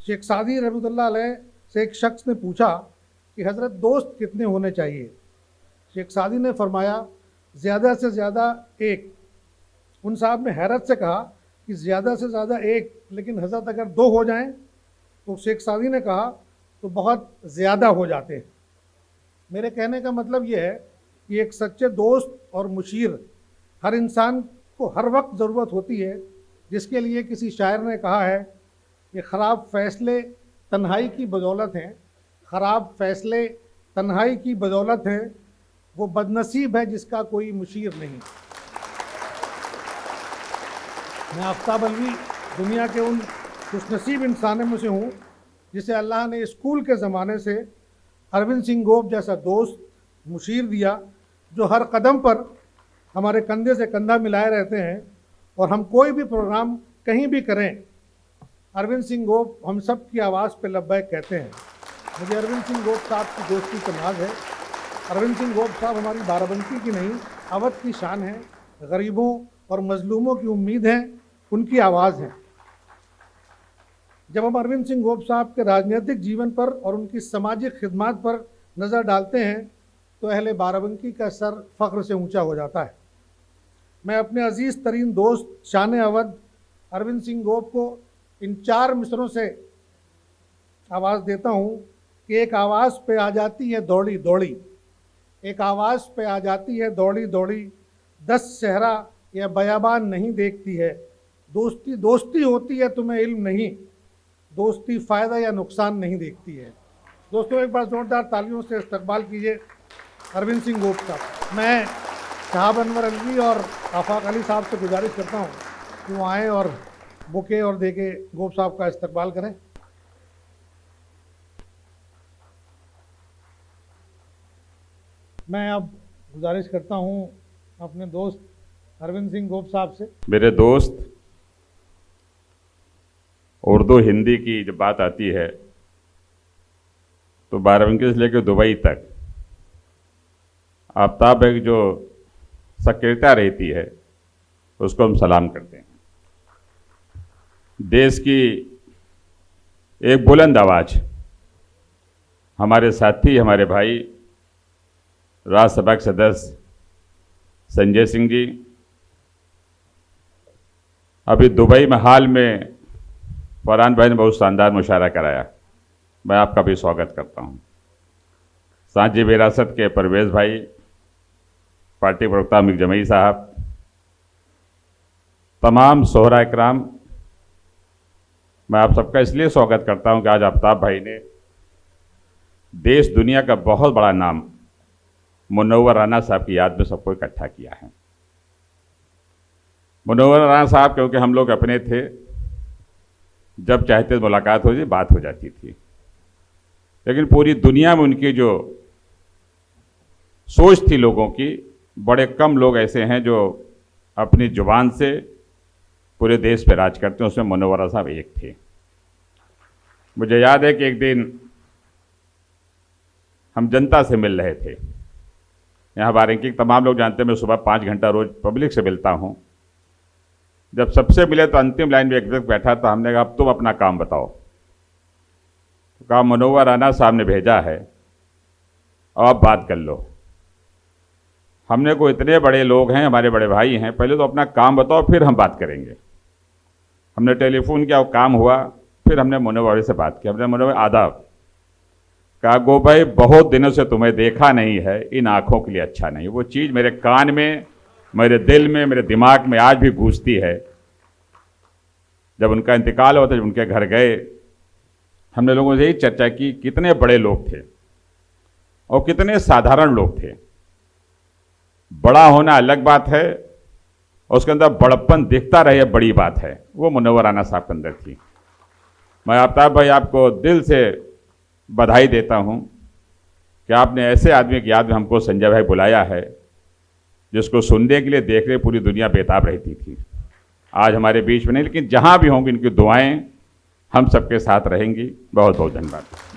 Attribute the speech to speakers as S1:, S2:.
S1: शेख सादी रहमतुल्लाह अलैह से एक शख्स ने पूछा कि हज़रत दोस्त कितने होने चाहिए। शेख सादी ने फरमाया ज़्यादा से ज़्यादा एक। उन साहब ने हैरत से कहा कि ज़्यादा से ज़्यादा एक, लेकिन हज़रत अगर दो हो जाएं? तो शेख सादी ने कहा तो बहुत ज़्यादा हो जाते हैं। मेरे कहने का मतलब ये है कि एक सच्चे दोस्त और मुशीर हर इंसान को हर वक्त ज़रूरत होती है, जिसके लिए किसी शायर ने कहा है कि ख़राब फ़ैसले तन्हाई की बदौलत हैं, ख़राब फ़ैसले तन्हाई की बदौलत हैं, वो बदनसीब है जिसका कोई मुशीर नहीं। मैं आफ्ताब अलवी दुनिया के उन खुशनसीब इंसानों में से हूँ जिसे अल्लाह ने स्कूल के ज़माने से अरविंद सिंह गोप जैसा दोस्त मुशीर दिया, जो हर कदम पर हमारे कंधे से कंधा मिलाए रहते हैं और हम कोई भी प्रोग्राम कहीं भी करें, अरविंद सिंह गोप हम सब की आवाज़ पे लब्बैक कहते हैं। मुझे अरविंद सिंह गोप साहब की दोस्ती का नाज है। अरविंद सिंह गोप साहब हमारी बाराबंकी की नहीं, अवध की शान है, गरीबों और मजलूमों की उम्मीद हैं, उनकी आवाज़ है। जब हम अरविंद सिंह गोप साहब के राजनीतिक जीवन पर और उनकी समाजी खिदमत पर नज़र डालते हैं तो अहले बाराबंकी का सर फ़ख्र से ऊंचा हो जाता है। मैं अपने अजीज़ तरीन दोस्त शान अवध अरविंद सिंह गोप को इन 4 मिसरों से आवाज़ देता हूँ कि एक आवाज़ पे आ जाती है दौड़ी दौड़ी, एक आवाज़ पे आ जाती है दौड़ी दौड़ी, 10 सहरा या बयाबान नहीं देखती है। दोस्ती दोस्ती होती है, तुम्हें इल्म नहीं, दोस्ती फ़ायदा या नुकसान नहीं देखती है। दोस्तों, एक बार ज़ोरदार तालियों से इस्तकबाल कीजिए अरविंद सिंह गोप का। मैं शहाब अनवर अलवी और आफाक अली साहब से गुजारिश करता हूँ कि वो आएँ और बुके और देके गोप साहब का इस्तकबाल करें। मैं अब गुजारिश करता हूँ अपने दोस्त अरविंद सिंह गोप साहब से।
S2: मेरे दोस्त, उर्दू हिंदी की जब बात आती है तो बाराबंकी से लेकर दुबई तक आफ्ताब एक जो सक्रियता रहती है उसको हम सलाम करते हैं। देश की एक बुलंद आवाज़ हमारे साथी, हमारे भाई राज्यसभा के सदस्य संजय सिंह जी अभी दुबई में हाल में फरहान भाई ने बहुत शानदार मुशायरा कराया, मैं आपका भी स्वागत करता हूँ। सांझी विरासत के परवेज़ भाई, पार्टी प्रवक्ता अमीर जमई साहब, तमाम सोहरा इकराम, मैं आप सबका इसलिए स्वागत करता हूँ कि आज आफ्ताब भाई ने देश दुनिया का बहुत बड़ा नाम मुनव्वर राना साहब की याद में सबको इकट्ठा किया है। मुनव्वर राना साहब क्योंकि हम लोग अपने थे, जब चाहते मुलाकात हो जाए बात हो जाती थी, लेकिन पूरी दुनिया में उनकी जो सोच थी लोगों की, बड़े कम लोग ऐसे हैं जो अपनी जुबान से पूरे देश पे राज करते हैं, उसमें मुनव्वर साहब एक थे। मुझे याद है कि एक दिन हम जनता से मिल रहे थे, यहाँ बाराबंकी के तमाम लोग जानते हैं मैं सुबह 5 घंटा रोज पब्लिक से मिलता हूँ। जब सबसे मिले तो अंतिम लाइन में एक व्यक्ति बैठा था, हमने कहा अब तुम अपना काम बताओ। तो कहा मुनव्वर राना साहब ने भेजा है और आप बात कर लो। हमने को इतने बड़े लोग हैं, हमारे बड़े भाई हैं, पहले तो अपना काम बताओ फिर हम बात करेंगे। हमने टेलीफोन किया, वो काम हुआ, फिर हमने मुनव्वर से बात की। हमने मुनव्वर आदाब कहा, गो भाई बहुत दिनों से तुम्हें देखा नहीं है, इन आँखों के लिए अच्छा नहीं। वो चीज़ मेरे कान में, मेरे दिल में, मेरे दिमाग में आज भी गूंजती है। जब उनका इंतकाल हुआ था, जब उनके घर गए, हमने लोगों से यही चर्चा की कितने बड़े लोग थे और कितने साधारण लोग थे। बड़ा होना अलग बात है, उसके अंदर बड़प्पन दिखता रहे बड़ी बात है। वो मुनव्वर राना साहब के अंदर थी। मैं आफ्ताब भाई आपको दिल से बधाई देता हूँ कि आपने ऐसे आदमी की याद में हमको संजय भाई बुलाया है, जिसको सुनने के लिए देखने पूरी दुनिया बेताब रहती थी। आज हमारे बीच में नहीं, लेकिन जहाँ भी होंगी इनकी दुआएं हम सबके साथ रहेंगी। बहुत बहुत धन्यवाद।